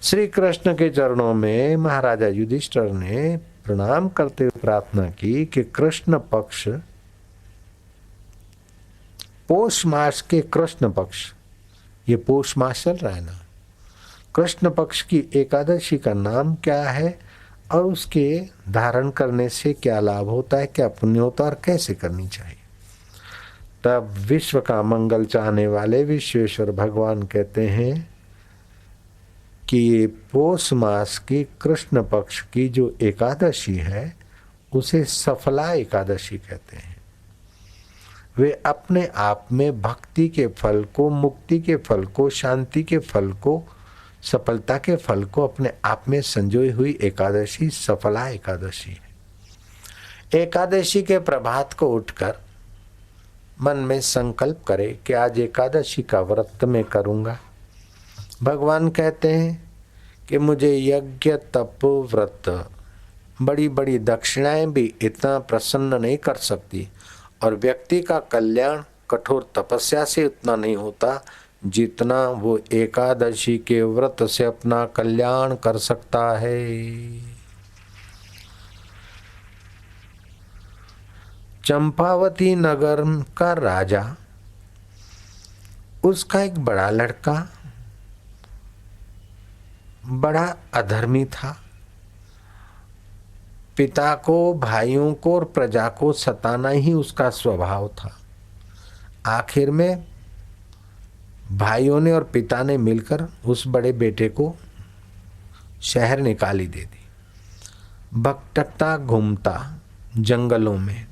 श्री कृष्ण के चरणों में महाराजा युधिष्ठिर ने प्रणाम करते हुए प्रार्थना की कि कृष्ण पक्ष, पौष मास के कृष्ण पक्ष, ये पौष मास चल रहा है ना, कृष्ण पक्ष की एकादशी का नाम क्या है और उसके धारण करने से क्या लाभ होता है, क्या पुण्य होता है और कैसे करनी चाहिए। तब विश्व का मंगल चाहने वाले विश्वेश्वर भगवान कहते हैं कि पौष मास की कृष्ण पक्ष की जो एकादशी है उसे सफला एकादशी कहते हैं। वे अपने आप में भक्ति के फल को, मुक्ति के फल को, शांति के फल को, सफलता के फल को अपने आप में संजोई हुई एकादशी सफला एकादशी है। एकादशी के प्रभात को उठकर मन में संकल्प करे कि आज एकादशी का व्रत मैं करूंगा। भगवान कहते हैं कि मुझे यज्ञ, तप, व्रत, बड़ी बड़ी दक्षिणाएं भी इतना प्रसन्न नहीं कर सकती और व्यक्ति का कल्याण कठोर तपस्या से उतना नहीं होता जितना वो एकादशी के व्रत से अपना कल्याण कर सकता है। चंपावती नगर का राजा, उसका एक बड़ा लड़का बड़ा अधर्मी था। पिता को, भाइयों को और प्रजा को सताना ही उसका स्वभाव था। आखिर में भाइयों ने और पिता ने मिलकर उस बड़े बेटे को शहर निकाली दे दी। भटकता घूमता जंगलों में,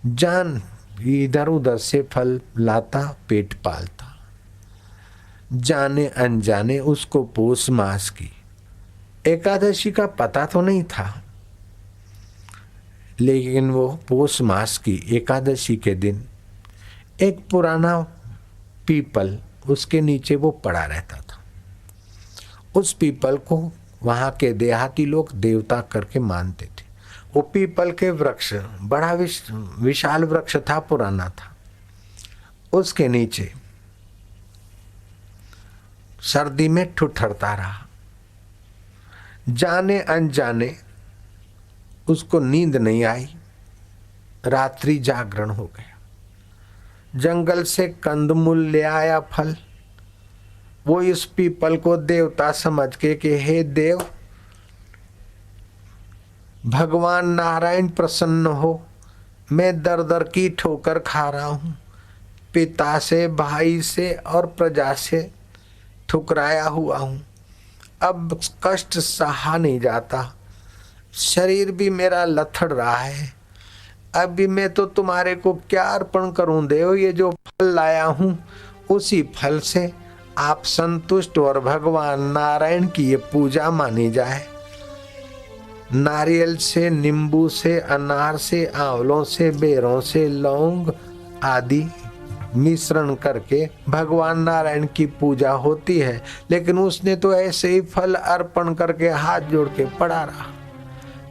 जान इधर उधर से फल लाता, पेट पालता। जाने अनजाने उसको पौष मास की एकादशी का पता तो नहीं था, लेकिन वो पौष मास की एकादशी के दिन एक पुराना पीपल, उसके नीचे वो पड़ा रहता था। उस पीपल को वहाँ के देहाती लोग देवता करके मानते थे। वो पीपल के वृक्ष बड़ा विशाल वृक्ष था, पुराना था। उसके नीचे सर्दी में ठुठरता रहा। जाने अनजाने उसको नींद नहीं आई, रात्रि जागरण हो गया। जंगल से कंदमूल ले आया फल। वो इस पीपल को देवता समझ के कि हे देव, भगवान नारायण प्रसन्न हो, मैं दर दर की ठोकर खा रहा हूँ, पिता से, भाई से और प्रजा से ठुकराया हुआ हूँ। अब कष्ट सहा नहीं जाता, शरीर भी मेरा लथड़ रहा है। अभी मैं तो तुम्हारे को क्या अर्पण करूं देव? ये जो फल लाया हूं उसी फल से आप संतुष्ट और भगवान नारायण की ये पूजा मानी जाए। नारियल से, नींबू से, अनार से, आंवलों से, बेरों से, लौंग आदि मिश्रण करके भगवान नारायण की पूजा होती है। लेकिन उसने तो ऐसे ही फल अर्पण करके हाथ जोड़ के पड़ा रहा।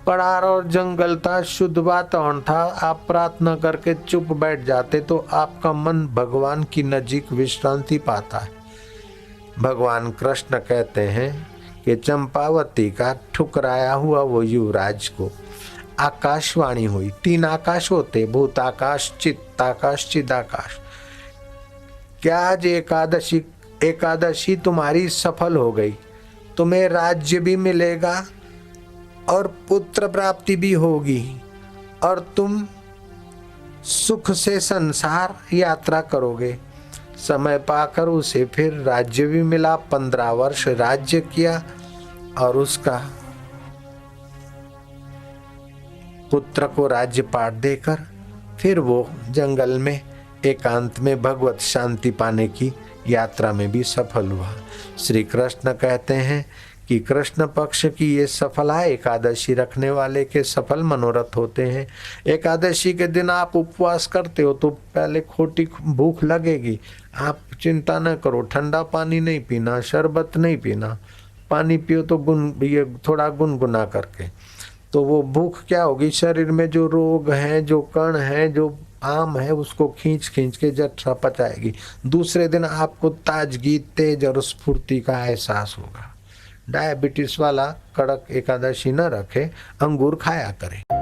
पहाड़ और जंगल था, शुद्ध वातावरण था। आप प्रार्थना करके चुप बैठ जाते तो आपका मन भगवान की नजीक विश्रांति पाता है। भगवान कृष्ण कहते हैं कि चंपावती का ठुकराया हुआ वो युवराज को आकाशवाणी हुई। 3 आकाश होते, भूताकाश, चित्ताकाश, चिदाकाश। क्या आज एकादशी तुम्हारी सफल हो गई? तुम्हें राज्य भी मिलेगा और पुत्र प्राप्ति भी होगी और तुम सुख से संसार यात्रा करोगे। समय पाकर उसे फिर राज्य भी मिला। 15 वर्ष राज्य किया और उसका पुत्र को राज्य पाठ देकर फिर वो जंगल में एकांत में भगवत शांति पाने की यात्रा में भी सफल हुआ। श्री कृष्ण कहते हैं कि कृष्ण पक्ष की ये सफला एकादशी रखने वाले के सफल मनोरथ होते हैं। एकादशी के दिन आप उपवास करते हो तो पहले खोटी भूख लगेगी। आप चिंता न करो, ठंडा पानी नहीं पीना, शरबत नहीं पीना, पानी पियो तो ये थोड़ा गुनगुना करके। तो वो भूख क्या होगी, शरीर में जो रोग हैं, जो कण हैं, जो आम है उसको खींच खींच के जठरा पचाएगी। दूसरे दिन आपको ताजगी, तेज और स्फूर्ति का एहसास होगा। डायबिटीज वाला कड़क एकादशी न रखे, अंगूर खाया करे।